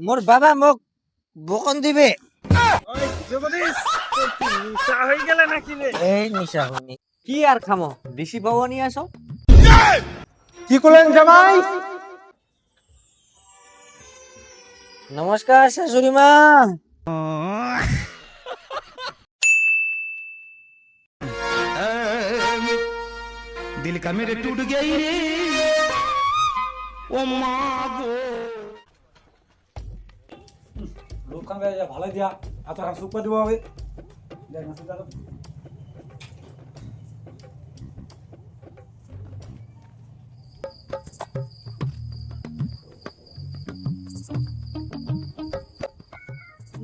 মোর বাবা মোক বকন দিবে। ওই জগদীশ তোর কি নিশা হয়ে গেল নাকি রে? এই নিশা হয়নি, কি আর খামো, দেশি বাবা নিয়ে আসো। কি করলেন জামাই? নমস্কার শাশুড়ি মা। दिल का मेरे टूट गई रे ओ माँ गो। লোকখান গায়ে ভালো দিয়া এত হাত সুপ দিব হবে। দেখ না সুদা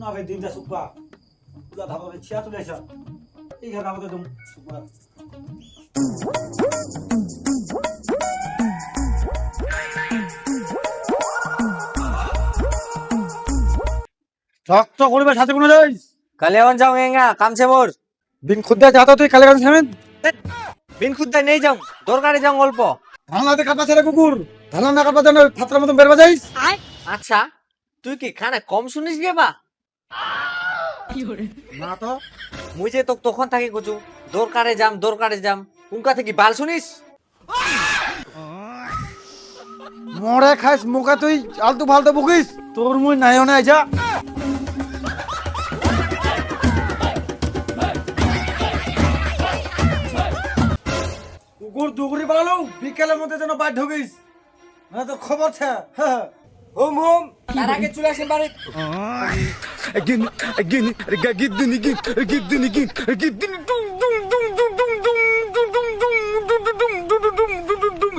না ভাই দিনটা সুপা পুরা ধাবা ছিয়া চলে আসা এইখানে আমাদের দম সুপা রক্ত করবে সাথে কোনো যাইস কালিয়াগঞ্জ যাওঁগা কাম से मोर। বিন খুদ্দা যাতো তুই কালেগঞ্জ থামেন বিন খুদ্দাই নেই যাও, দরকারে যাও অল্প। ধানলাতে কাটা ছেড়ে কুকুর ধানলা না কাটা জানো ফাতরার মতন বেরবা যাইস। আচ্ছা তুই কি খানা কম শুনিস গে বা? না তো মুই যে তোক তখন থাকি কচু দরকারে যাম উনকা থেকে বাল শুনিস। মরে খাইস মুখা তুই আলতু ফালতু বকিস তোর মুই নাইও নাই যা কুকুর দুগুরি বানালো বিকেলের মধ্যে যেন বাইর ঢুকিস না তো খবর ছে হুম হুম তার আগে চলে আসেন বাড়ি। again again giddin giddin dum dum dum dum dum dum dum dum dum dum dum dum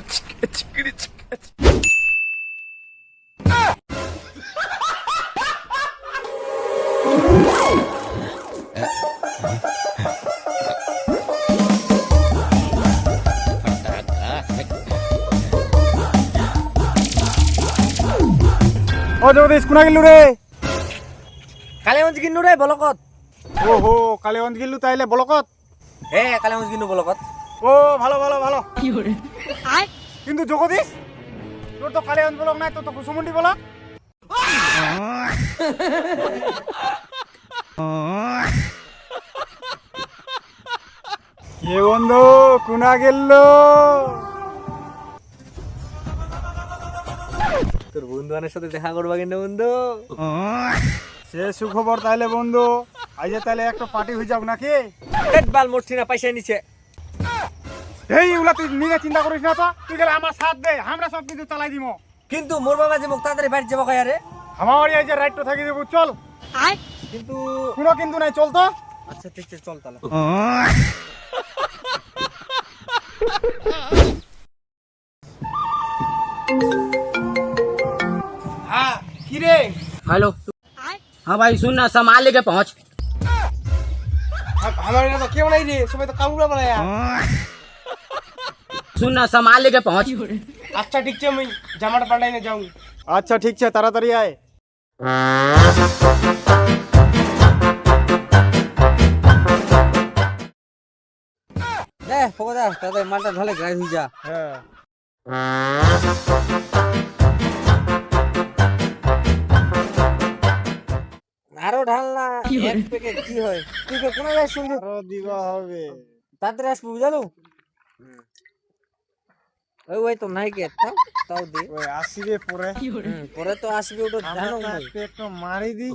ও জগদীশ কোনা গেলু রে কালিয়াগঞ্জ কিনু রে বলকত। ওহো কালেগঞ্জ গেলু তাইলে বলকত হ্যাঁ কালিয়াগঞ্জ কিনু বলকত। ও ভালো ভালো ভালো কিন্তু জগদীশ তোর তো কালেগঞ্জ বলক নাই তোর তো কুসুমন্ডি বলক কে বন্ধু কোনা গেল তোর বন্ধুদের সাথে দেখা করবা কিন্তু বন্ধু। সে সুখবর তাইলে বন্ধু আজ তাইলে একটা পার্টি হয়ে যাক নাকি পেট বাল মরছি না পয়সা নিচে। এই উলা তুই নিজে চিন্তা করিস না তো তুই গেলে আমার সাথ দে আমরা সব কিছু চালাই দিব কিন্তু মোর বাবা যে মুখ তাড়াতাড়ি বাড়ি যাবো কয় রে। আমার বাড়ি এই যে রাইট তো থাকি দেবো চল কিন্তু কোনো কিন্তু নাই চল তো আচ্ছা ঠিক আছে চল তাহলে। হ্যাঁ কি রে हेलो। हाँ भाई सुन ना सामान लेके पहुंच। আমার না তো কেউ নাই রে সবাই তো কামুড়া বানায় सुन ना सामान लेके पहुंच। আচ্ছা ঠিক আছে আমি জামাটা পাল্টাই না যাও আচ্ছা ঠিক আছে তাড়াতাড়ি আয় দে ফোকদা তাতে মালটা ঢালে গাড়ি হয়ে যা। হ্যাঁ আরো ঢাল না এক প্যাকেট কি হয় তুই কে কোন যাই শুনবি আরো দিবা হবে তাড়াতাড়ি আসবি বুঝালু। ওই ওই তো নাই কে তাও দে ওই আসিবে পরে পরে তো আসবি ওটা জানো আমরা ভাই। একটু মারি দি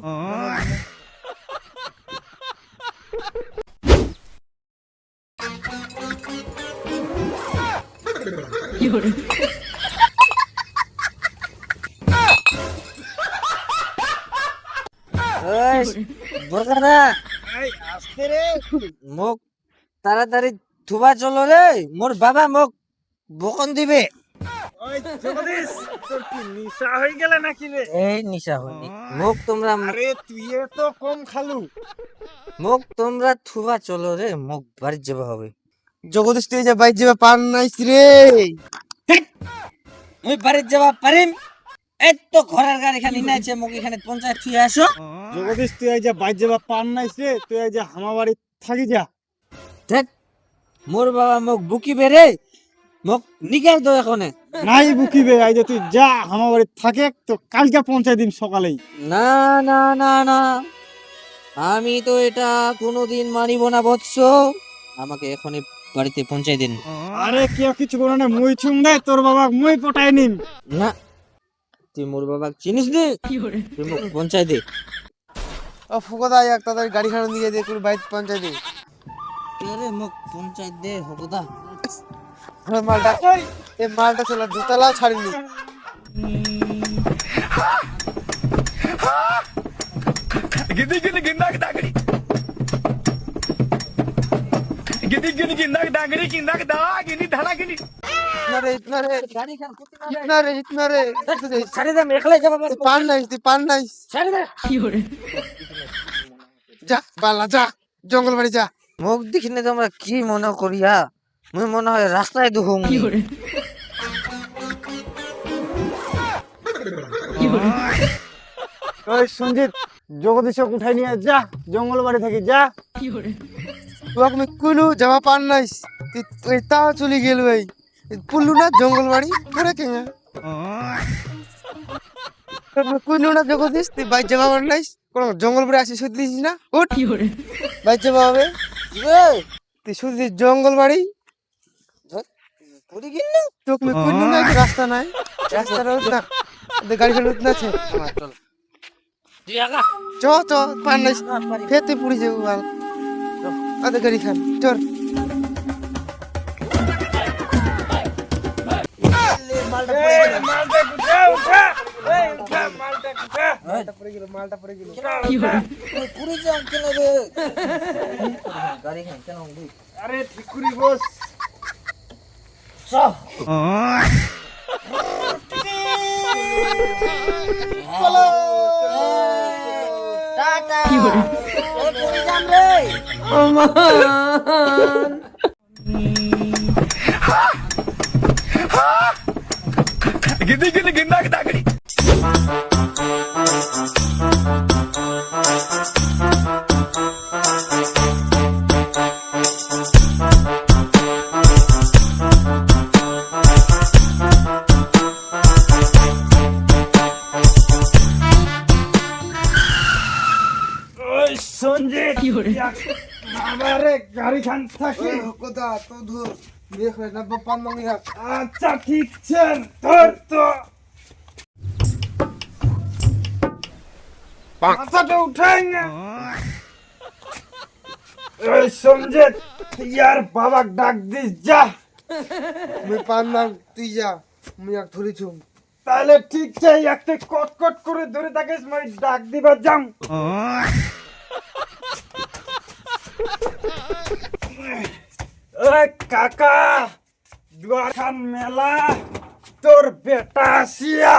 ওই বরকাদা এই আস্তে রে মুখ তাড়াতাড়ি থুবা চলো রে, মোর বাবা মুখ বকন দিবে। ওই জগদীশ তোর কি নিশা হয়ে গেল নাকি রে? এই নিশা হয়নি, মুখ তোমরা আরে তুই তো কম খালু মুখ তোমরা থুবা চলো রে, মুখ বাড়ি যাবে হবে। জগদীশ তুই যে বাইর যাবে পার নাইস রে। আমি বাড়ি যাবা পারিম, এই তো ঘরের গাড়ি খানি নাইছে, মুখ এখানে পঞ্চায়েত থুয়ে আসো। জগদীশ তুই এই যে বাইর যাবা পান নাইস রে, তুই এই যে হামা বাড়ি থাকি যা। দেখ মোর বাবা মুখ বুকিবে রে, মোক নিকাল তো এখনে। নাই বুকিবে আই যে তুই যা আমার বাড়ি থাকে তো কালকে পৌঁছাই দিন সকালেই। না না না না, আমি তো এটা কোনোদিন মানিব না বৎস। আমাকে এখনই বাড়িতে পৌঁছাই দিন। আরে কেউ কিছু করে না, মুই ছুম দে তোর বাবা মুই পটাই নিম। না, তুই মোর বাবা চিনিস নি, তুই মোক পৌঁছাই দে। ও ফুকদা এক তাড়াতাড়ি গাড়ি খানো নিয়ে দে, তোর বাইক পৌঁছাই দে। আরে মোক পৌঁছাই দে হবদা। আমার মালটা এই মালটা চলা দুতলাও ছাড়িনি। गिद्दी गिनी गिंदा की दागड़ी गिद्दी गिनी गिंदा की दागड़ी गिंदा की दा गिनी धड़ा गिनी इतना रे গাড়ি খান কোথায় না इतना रे ছাড়ে দে, আমি একলাই যাব বাস। তুই পান নাই ছাড়ে দে। যা বালা যা জঙ্গল বাড়ি যা। মুখ দেখিনে তোমরা কি মনে করিয়া? মুই মনে হয় রাস্তায় দুহুম। ওই সঞ্জিত জগদীশক উঠাই নিয়ে যা জঙ্গল বাড়ি থেকে যা। তুই আমি কুলু যাওয়া পান নাই, তুই তাও চলে গেল ভাই পুলু না জঙ্গল বাড়ি করে কেঙা কুলু না জগদীশ, তুই বাইক যাওয়া পান নাই কোন জঙ্গল বাড়ি আসি শুধু দিস না। উঠ বাইক যাওয়া হবে তুই শুধু দিস জঙ্গল বাড়ি। পুরি গিন্নু তোকে কুলু না রাস্তা নাই, রাস্তা রোড না গাড়ি খান উঠনা আছে। আমার চল তুই আগা। চ চ পান নাই ফের তুই পুরি যাবো বাল আদে গাড়ি খান চল। পুরি যাও কেন রে? গাড়ি খান কেন উঠবি? আরে ঠিক করি বস। টাটা পুরি যাম রে। गिद्दी गिनी गिंदा की दागड़ी ওই সঞ্জিত আমারে গাড়ি খান থাকে। কোথা তো ধর দেখ না পান মাঙ্গি হাত। আচ্ছা ঠিক আছে তোর তো মাথাটা উঠাই না। ওই সঞ্জিত ইয়ার বাবা ডাক দিস যা। মুই পান মাং তুই যা, মুই এক ধরি ছুম। তাহলে ঠিক আছে একটা কট করে ধরে থাকিস, মই ডাক দিবা যাম। ওই কাকা দুয়ার খান মেলা তোর বেটা আসিয়া।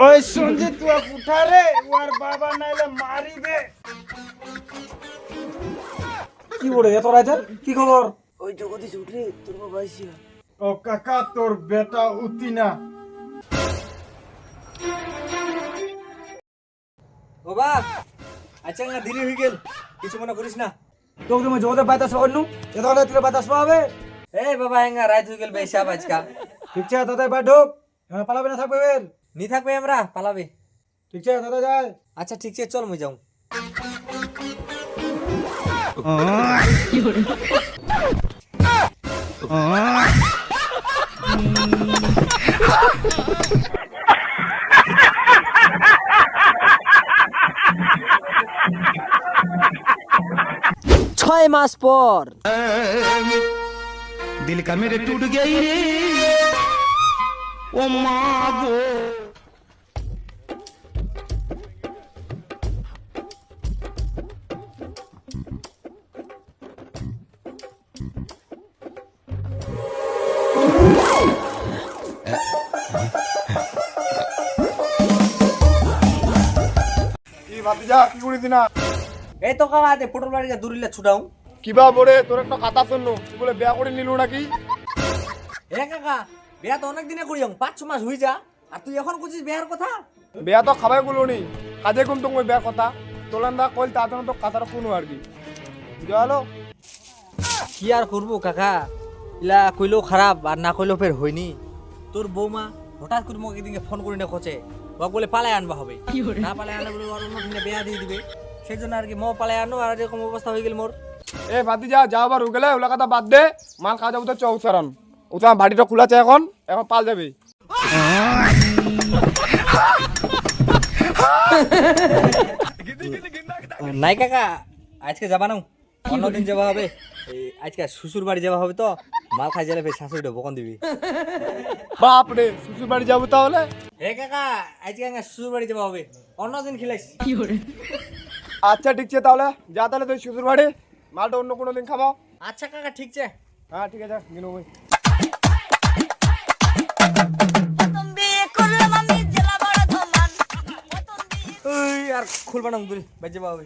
ওই সঞ্জিত তুই উঠা রে, ওর বাবা নাইলে মারিবে। কি বলে এত রাইতে কি খবর? ওই জগদীশ উঠে তোর বাবা আইসিয়া। ও কাকা তোর বেটা উতি না। ও বাপ, আচ্ছা না দেরি হয়ে গেল, কিছু মনে করিস না। তোকে তুমি জগতে বাইতাস অন্য এত হলে তুই বাইতাস পাবে। এই বাবা হেঙ্গা রাত হয়ে গেল বেশাব আজকা। ঠিক আছে দাদা বাই ঢোক, হ্যাঁ পালাবে না থাকবে বের। নি থাকবে আমরা পালাবে। ঠিক আছে দাদা যায়। আচ্ছা ঠিক আছে চল মুই যাও। ছয় মাস পর दिल का मेरे टूट गई रे ओ माँ गो ভাতিজা কি করিস না? এই তো কামাতে পটল বাড়িকে দূরিলে ছুটাও। কিবা বলে তোর একটা কথা শুনলো, তুই বলে বিয়া করে নিলু নাকি? এ কাকা, বিয়া তো অনেক দিনে করিও, 5-6 মাস হই যা, আর তুই এখন কইছিস বিয়ার কথা? বিয়া তো খাবাই বলো নি, কাজে কোন তোমার বিয়ার কথা তোলান্দা কইল তা তো কথাটা কোন আর কি। বুঝা গেল? কি আর করবো কাকা, ইলা কইলেও খারাপ আর না কইলেও ফের হয়নি। তোর বৌমা হঠাৎ করে মোক একদিনকে ফোন করে না কচে ওক বলে পালায় আনবা হবে, না পালায় আনলে বলে ওর অন্য দিনে বেয়া দিয়ে দিবে, সেই জন্য আর কি ম পালায় আনো আর এরকম অবস্থা হয়ে গেল মোর। এ বাদ দি যা আবার গেলে ওলা কথা বাদ দে, মাল খাওয়া যাবো তো চৌসারান ও তো বাড়িটা খোলা আছে এখন এখন পাল যাবে। নাই কাকা আজকে যাবা না, অন্যদিন যাওয়া হবে। এই আজকে শ্বশুর বাড়ি যাওয়া হবে তো মাল খাই গেলে ফের শাশুড়িটা বকন দিবি। বাপ রে শ্বশুর বাড়ি যাবো তাহলে? হে কাকা আজকে শ্বশুর বাড়ি যাওয়া হবে, অন্যদিন খিলাইস। আচ্ছা ঠিক আছে তাহলে যা, তাহলে তুই শ্বশুর বাড়ি, মালটা অন্য কোনো দিন খাবো। আচ্ছা কাকা ঠিক আছে। হ্যাঁ ঠিক আছে গেল ভাই। ওই আর খুলবা না তুই বাজে যাওয়া হবে।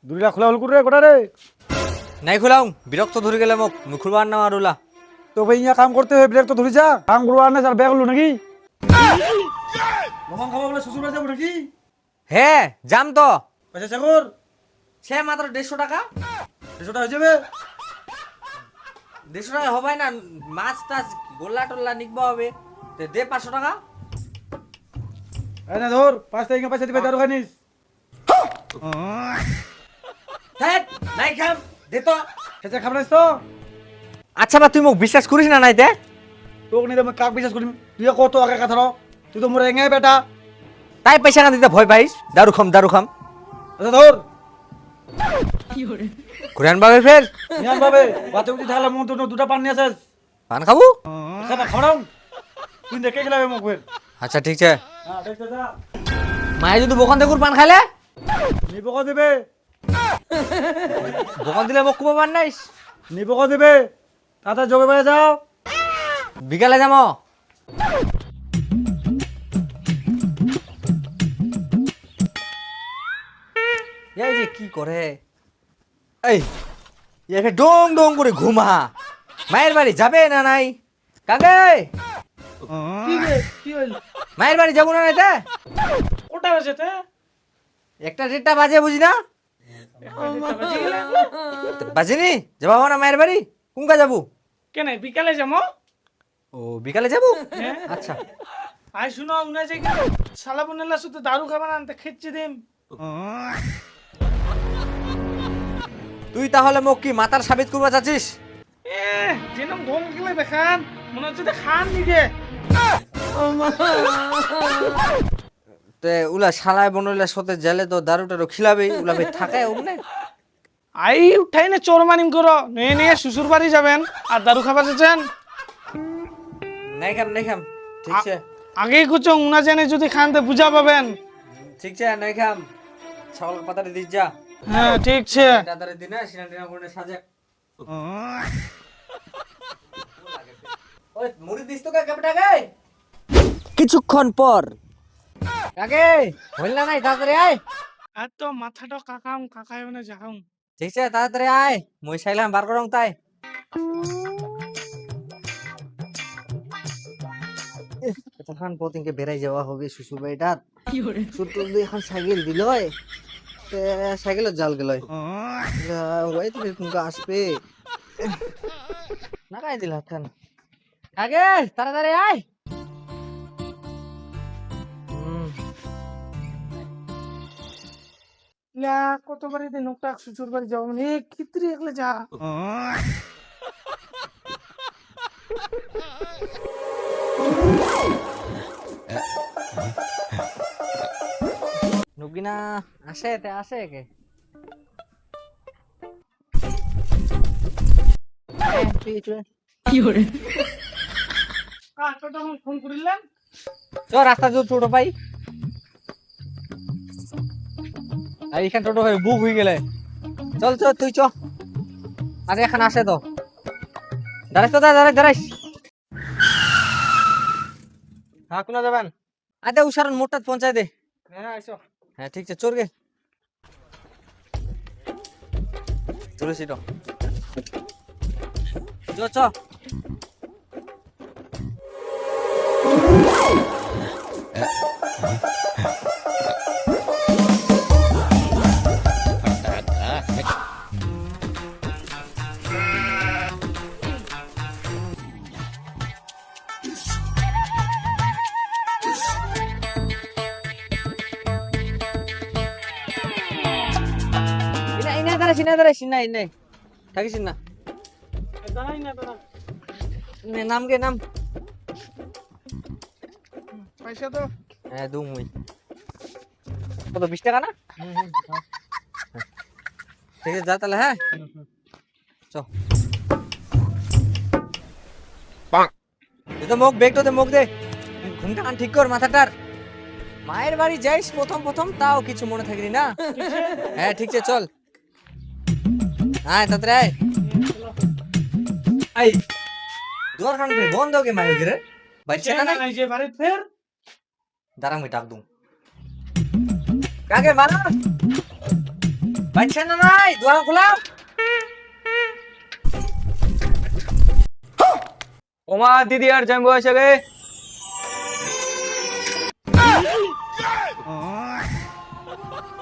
দুইটা খোলা হল করে গোটা রে। নাই খোলাও বিরক্ত ধরে গেলে মোক মুই খুলবার না আর ওলা। তো ভাই ইয়া কাম করতে হবে, ব্রেক তো ধরি যা কাম করবো আর না স্যার ব্যাগ হলো নাকি মহান খাবো বলে শ্বশুর বাড়ি যাবো নাকি? হ্যাঁ যাম তো। পয়সা চাকর সে মাত্র 150 টাকা। 200 টাকা হয়ে যাবে। 150 টাকা হবাই না, মাছ টাছ গোল্লা টোল্লা নিকবা হবে, তো দে 500 টাকা। এই না ধর 5 তারিখে পয়সা দিবে দারু খানিস। হ্যাঁ নাই খাম দে তো। খেতে খাব না তো আচ্ছা বা তুই মোক বিশ্বাস করিস না নাইতে? তোকে নিয়ে আমি কাক বিশ্বাস করিম? তুই কত আগে কথা র, তুই তো মোর এঙ্গে বেটা। তাই পয়সা না দিতে ভয় পাইস? দারু খাম দারু খাম আচ্ছা ধর কোরআন বাবে ফের নিয়ান ভাবে বাতে উঠি থাকলে মন তো দুটা পান নিয়ে আসিস। পান খাবো। খাবা খাওয়াও তুই দেখে গেলাম মোক ফের। আচ্ছা ঠিক আছে। হ্যাঁ দেখতে যা মায়ে যদি বকন দেখুর পান খাইলে নিবক দেবে, বকন দিলে মোক কুবা পান নাইস। নিবক দেবে তাতে যোগে পায়ে যাও। বিকালে যাম। এই যে কি করে এই একে ডং ডং করে ঘুমা, মায়ের বাড়ি যাবে না নাই? কাকে কি রে কি হইল? মায়ের বাড়ি যাবো না নাইতে? কোটা হয়েছে তে? একটা 1:30 বাজে বুঝি না? বাজেনি যাবো না মায়ের বাড়ি? কোনকা যাবো? কেন বিকালে যাবো? ও বিকালে যাবো। হ্যাঁ। আচ্ছা আই শুনো উনা যে শালা বনেলা শুধু দারু খাবার আনতে খেচ্ছি দিম। তুই তাহলে মোক কি মাতার সাবিত করবা চাচ্ছিস? এ যেন ঘুম গেলে দেখান মনে হচ্ছে যে খান নিগে। তে উলা শালায় বনলা সতে জেলে তো দারুটারও খিলাবে উলা ভাই থাকে ওমনে। আই উঠাই না চোর মানিম করো নিয়ে নিয়ে শ্বশুর বাড়ি যাবেন আর দারু খাবার যাচ্ছেন। নাই খাম ঠিক আছে আগেই কুচো উনা জানে যদি খান তো বুঝা পাবেন। ঠিক আছে নাই খাম। ছাগল পাতারে দিস যা। হ্যাঁ ঠিক আছে। দাদারে দিনা সিনা দিনা করে সাজে। ওই মুড়ি দিস তো কাপটা গায়। কিছুক্ষণ পর কাকে হইল না নাই তাড়াতাড়ি আয়। আর তো মাথাটা কাকাম কাকায় মানে যাও। ঠিক আছে তাড়াতাড়ি আয়, মই চাইলাম বার করং তাই। এখন পতিনকে বেড়াই যাওয়া হবে শ্বশুর বাড়িটার। শ্বশুর এখন সাইকেল দিল, সাইকেলের জাল গেল ওই তুমি কোনটা আসবে না কাই দিল হাতখান। আগে তাড়াতাড়ি আয়। লা কতবারই দিন নোকটা শ্বশুর বাড়ি যাও মানে কিতরি একলে যা। নগিনা আসে তে আসে কে কাকাটা ফোন করিলেন চ রাস্তা টোটো পাই আর এখান টোটো বুক হয়ে গেলে চল চল তুই চ আরে এখানে আসে তো দাঁড়াইস তো দাঁড়াইস হ্যাঁ কোনা যাবেন? আচ্ছা উষারণ মোটটা পৌঁছায় দে। হ্যাঁ আইসো। হ্যাঁ ঠিক আছে চল গে চলে সিটো চ চ ইনা দাঁড়াইছি না থাকিস না দাঁড়াই না দাঁড়া নাম গে নাম পয়সা তো হ্যাঁ দুম মুই কত 20 টাকা না ঠিক আছে যা তাহলে হ্যাঁ চ তো মুখ বেগটোতে মুখ দে ঘুমটা কান ঠিক কর মাথাটার মায়ের বাড়ি যাইস প্রথম তাও কিছু মনে থাকিনি না হ্যাঁ ঠিক আছে চল আয় তাড়াতাড়ি আয় আই দুয়ার খান বন্ধ কে মায়ের ঘরে বাচ্চা না নাই যে বাড়ি ফের দাঁড়া আমি ডাক দুম কাকে মারা বাচ্চা না নাই দুয়ার খোলা ওমা দিদি আর জাম্বু এসে গে।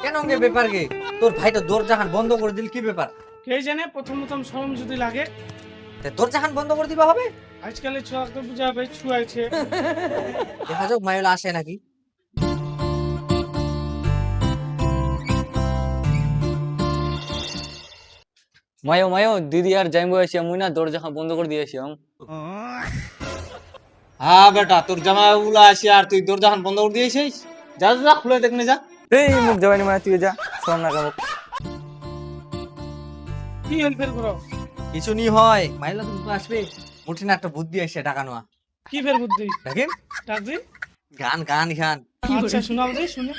কেন গে ব্যাপার কে তোর ভাই তো দরজা খান বন্ধ করে দিল কি ব্যাপার কে জানে প্রথম শরম যদি লাগে তে দরজা খান বন্ধ করে দিবা হবে আজকালের ছোয়াকে বুঝাবে ছুয়াইছে দেখা যাক মাইলা আসে নাকি মায়ো দিদি আর জাম্বু এসে মুই না দরজা বন্ধ করে দিয়েছি হ্যাঁ বেটা তোর জামাইগুলো আসি আর তুই দরজা বন্ধ করে দিয়েছিস যা যা খুলে দেখনে যা এই মুখ যাবানি মানে তুই যা শোন না কামক কি হল ফের করো কিছু নি হয় মাইলা তুমি আসবে মুঠি না একটা বুদ্ধি আসে টাকা নেওয়া কি ফের বুদ্ধি দেখেন ডাক দি গান আচ্ছা শোনাও যে শুনে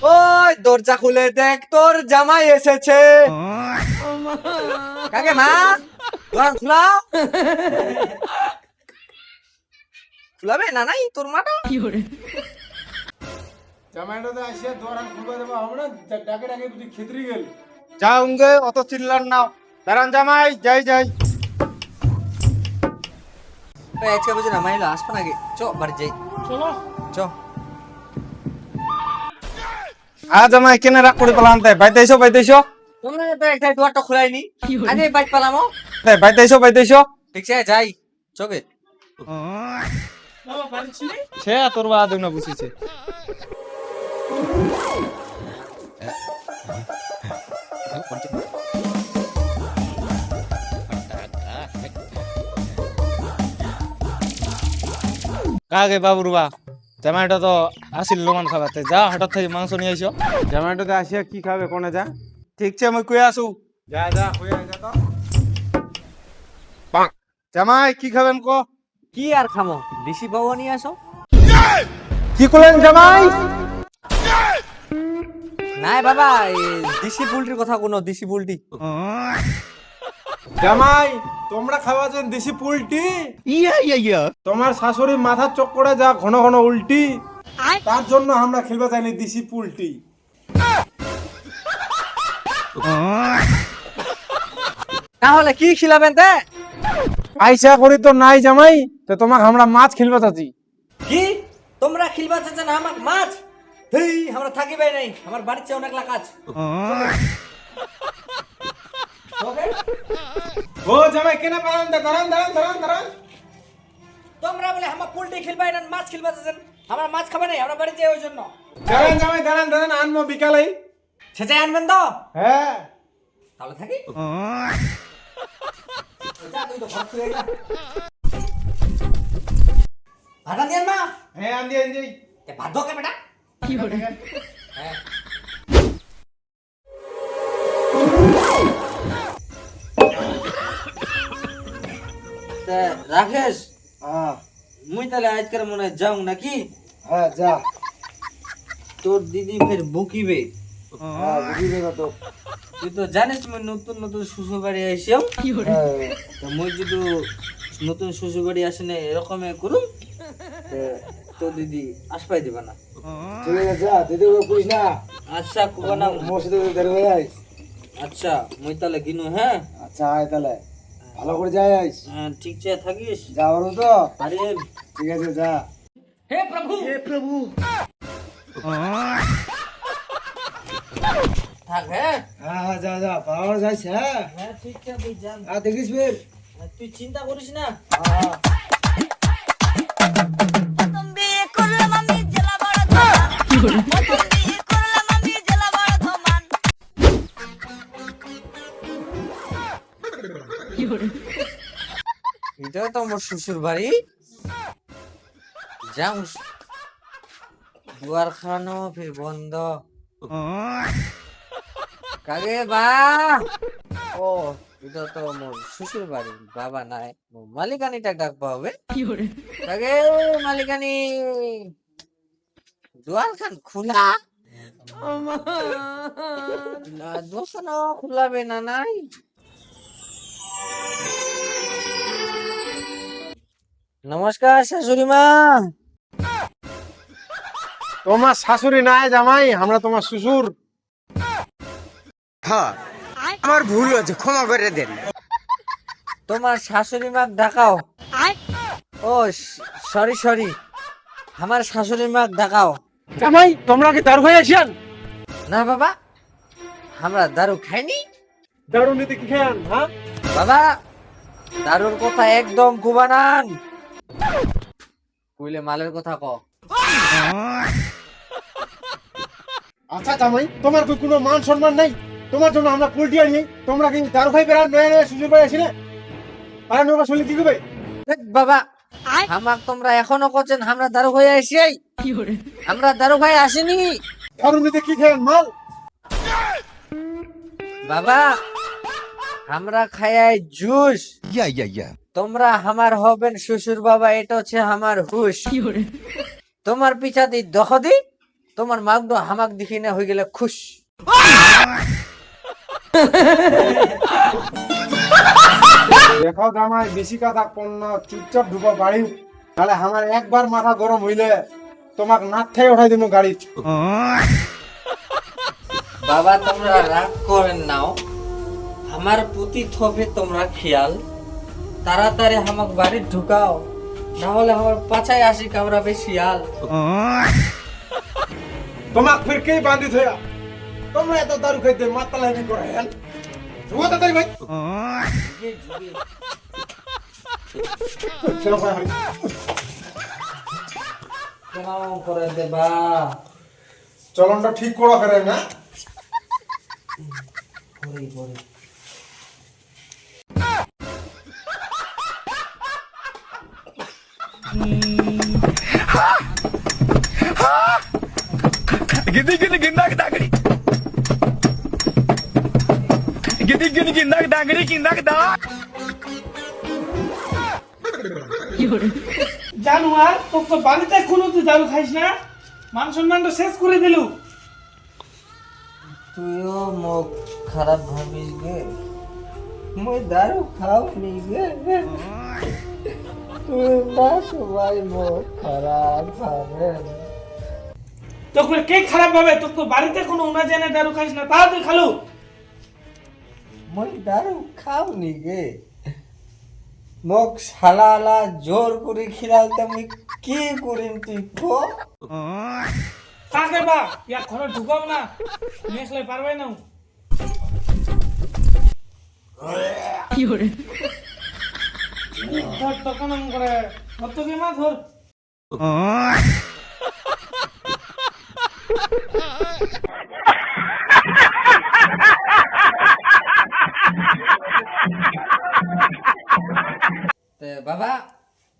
ওই দরজা খুলে দেখ তোর জামাই এসেছে কাকে মা দোকান খোলাও খোলাবে না নাই তোর মাটা জামাইটাতে আসিয়া দোয়ার খুলবা দেবা হবে না ডাকে ডাকে তুই খেতরি গেল যাওঙ্গে অত চিল্লার নাও দাঁড়ান জামাই যাই ওই আজকে বুঝে না মাইলা আসবে নাকি চ বাড়ি যাই চলো চ জামাই কেনে রাগ করে পেলাম তাই বাইতেছো তোমরা তো একটা দুয়ারটা খোলাইনি আরে বাইক পালামো বাইতেছো ঠিক আছে যাই চকে বাবা বাড়ি ছিলে সে তোর বা আদম না বুঝিছে কাকে বাবুরবা জামাইটা তো আসিল লোমান খাবাতে যা হঠাৎ থেকে মাংস নিয়ে আইছো জামাইটাতে আসিয়া কি খাবে কোনে যা ঠিক আছে আমি কই আসু যা হয়ে যা তো জামাই কি খাবেন কো কি আর খামো দেশি বাবা নিয়ে আসো কি করলেন জামাই নাই বাবা দেশি পোল্ট্রির কথা কোনো দেশি পোল্ট্রি জামাই তোমরা খাওয়াছেন দেশি পুলটি তোমার শাশুড়ি মাথার চক্করে যা ঘন ঘন উল্টি তার জন্য আমরা খেলতে চাইনি দেশি পুলটি তাহলে কি খিলাবেন তে আইসা করি তো নাই জামাই তো তোমাকে আমরা মাছ খেলতে চাচ্ছি কি তোমরা খিলবা চাচ্ছেন আমার মাছ হেই আমরা থাকিবাই নাই আমার বাড়িতে অনেক কাজ ও জামাই কেন পালান দাঁড়ান তোমরা বলে আমার পোল্ট্রি খিলবাই না মাছ খিলবা চাচ্ছেন আমরা মাছ খাবে নাই আমরা বাড়িতে ওই জন্য দাঁড়ান জামাই দাঁড়ান আনবো বিকালে সেটাই আনবেন তো হ্যাঁ তাহলে থাকি যা, তুই তো ঘর থেকে যা। ভাড়া দিয়ে মা হ্যাঁ আনদি ভাত দোকে বেটা হ্যাঁ তা রাকেশ মুই তাহলে আজকের মনে হয় যাও নাকি হ্যাঁ যা তোর দিদি ফের বুকিবে হ্যাঁ বুঝিবে না তো তুই তো জানিস মুই নতুন শ্বশুর বাড়ি আইসাম হ্যাঁ তো মুই যদি নতুন শ্বশুর বাড়ি আসেনে এরকম করুম তো দিদি আসপাই দিবা না। চলে যা দিদি কইস না আচ্ছা কুবা না। মসজিদে দেরি হয়ে আইস। আচ্ছা মুই তাহলে গিনু। হ্যাঁ আচ্ছা আয় তাহলে ভালো করে যাই আইস। হ্যাঁ, ঠিক আছে থাকিস। যাওয়ার তো আরে ঠিক আছে যা। থাক। হ্যাঁ হ্যাঁ হ্যাঁ যা যা পাওয়া যাইস। হ্যাঁ হ্যাঁ ঠিক আছে তুই যান। আর দেখিস ফের। তুই চিন্তা করিস না। প্রথম বিয়ে করলাম আমি জেলা বড় ধমান। প্রথম বিয়ে করলাম আমি জেলা বড় ধমান। এটা তো আমার শ্বশুর বাড়ি। যাও দুয়ার খানো ফির বন্ধ। কাগে বা ও এটা তো মোর শ্বশুর বাড়ি। বাবা নাই, মোর মালিকানিটা ডাকবা হবে। কাগে মালিকানি দুয়ার খান খোলা না, দোকানও খোলাবে না নাই। নমস্কার শাশুড়ি মা। তোমার শাশুড়ি নাই জামাই, আমরা তোমার শ্বশুর। হ্যাঁ আমার ভুল হয়েছে, ক্ষমা করে দেন। তোমার শাশুড়ি মা ডাকাও। ও সরি সরি, আমার শাশুড়ি মা ডাকাও। জামাই তোমরা কি দারু খাই আসিয়ান? না বাবা, আমরা দারু খাইনি। দারু নিতে কি খান? হ্যাঁ বাবা দারুর কথা একদম কুবানান। কইলে মালের কথা ক। আচ্ছা জামাই, তোমার কি কোনো মান সম্মান নাই? তোমার জন্য আমরা পোল্ট্রি আনি, তোমরা কি দারু খাই বেড়ান নয়া নয়া শ্বশুর বাড়ি আসি না? আর নৌকা শুনলে কি করবে? দেখ বাবা, আমাক তোমরা এখনো করছেন আমরা দারু খাই আসি? আমরা দারু খাই আসিনি দারু নিতে কি খান মাল? বাবা। আমরা খাই জুস। তোমরা আমার হবেন শ্বশুর বাবা, এটা হচ্ছে আমার হুশ। তোমার পিছা দি দখ দি, তোমার মাগড হামাক দেখি না হয়ে গেলে খুশ। দেখো জামাই, বেশি কথা পণ্য চুপচাপ ঢুকো বাড়ি, তাহলে আমার একবার মাথা গরম হইলে তোমাক নাক থেকে উঠাই দিব গাড়ি। বাবা তোমরা রাগ করেন নাও, আমার প্রতি থপে তোমরা খেয়াল। তাড়াতাড়ি হামাক বাড়ি ঢুকাও, না হলে আমার পাছায় আসি কামড়াবে শিয়াল। তোমাক ফির কে বাঁধি থয়া? তোমরা এত দারু খাইতে মাতালামি করে হেন। ঢুকো তাড়াতাড়ি ভাই। চলো ভাই। কেমন করে দেবা? চলনটা ঠিক করা করে না? করি করি। জানু আর তোর তো বাড়িতে কোনো তুই দারু খাইস না, মান সম্মানটা শেষ করে দিলু। তুইও মুখ খারাপ ভাবিস গে, মুই দারু খাওনি গে। তোমরা সবাই মুখ খারাপ ভাবেন। তোকে কে খারাপ ভাবে? তোর তো বাড়িতে কোনো উনা জানে দারু খাইস না, তাও তুই খালু। মুই দারু খাওনি গে, মুখ সালালা জোর করে খিলালতে মুই কি করিম তুই কো? কাকে বা ইয়া ঘরে ঢুকাও না, মেখলে পারবে না। ধর তখন করে কত কি মা ধর। বাবা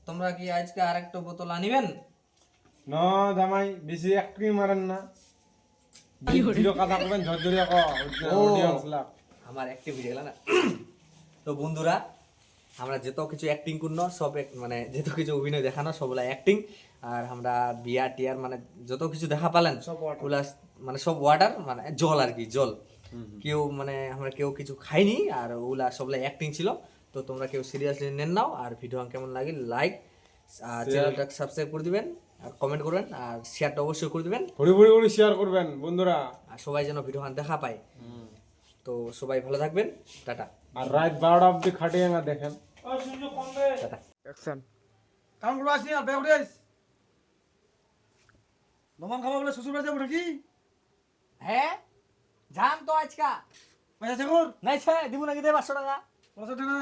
তোমরা কি আজকে আরেকটা বোতল আনিবেন? না জামাই, বেশি অ্যাক্টিং মারেন না। জিরো কথা বলবেন ঝরঝরিয়া কো অডিয়েন্স লাভ। আমার অ্যাক্টিভ হয়ে গেল না। তো বন্ধুরা, আমরা যত কিছু অ্যাক্টিং করনো সব মানে যত কিছু অভিনয় দেখানো সবগুলা অ্যাক্টিং। আর আমরা বিয়ার টিয়ার মানে যত কিছু দেখা পালেন ওগুলা মানে সব ওয়াটার মানে জল আর কি, জল। কেউ মানে আমরা কেউ কিছু খাইনি, আর ওগুলা সবগুলা অ্যাক্টিং ছিল। তো তোমরা কেউ সিরিয়াসলি নেন নাও, আর ভিডিও কেমন লাগে লাইক আর চ্যানেলটা সাবস্ক্রাইব করে দিবেন, আর কমেন্ট করবেন, আর শেয়ারটা অবশ্যই করে দিবেন, ভরি ভরি করে শেয়ার করবেন বন্ধুরা। আর সবাই যেন ভিডিও দেখা পায়। তো সবাই ভালো থাকবেন, টাটা আর রাত 12টা অবধি খাটিয়ে না দেখেন। টাটা। অ্যাকশন। কাম করবো আসি আর বে উঠে আইস নমান খাবো বলে শ্বশুর বাড়ি যাবো নাকি হ্যাঁ জান তো আজকা পয়সা ঠাকুর নাই ছে দিব নাকি দে 500 টাকা পয়সা টাকা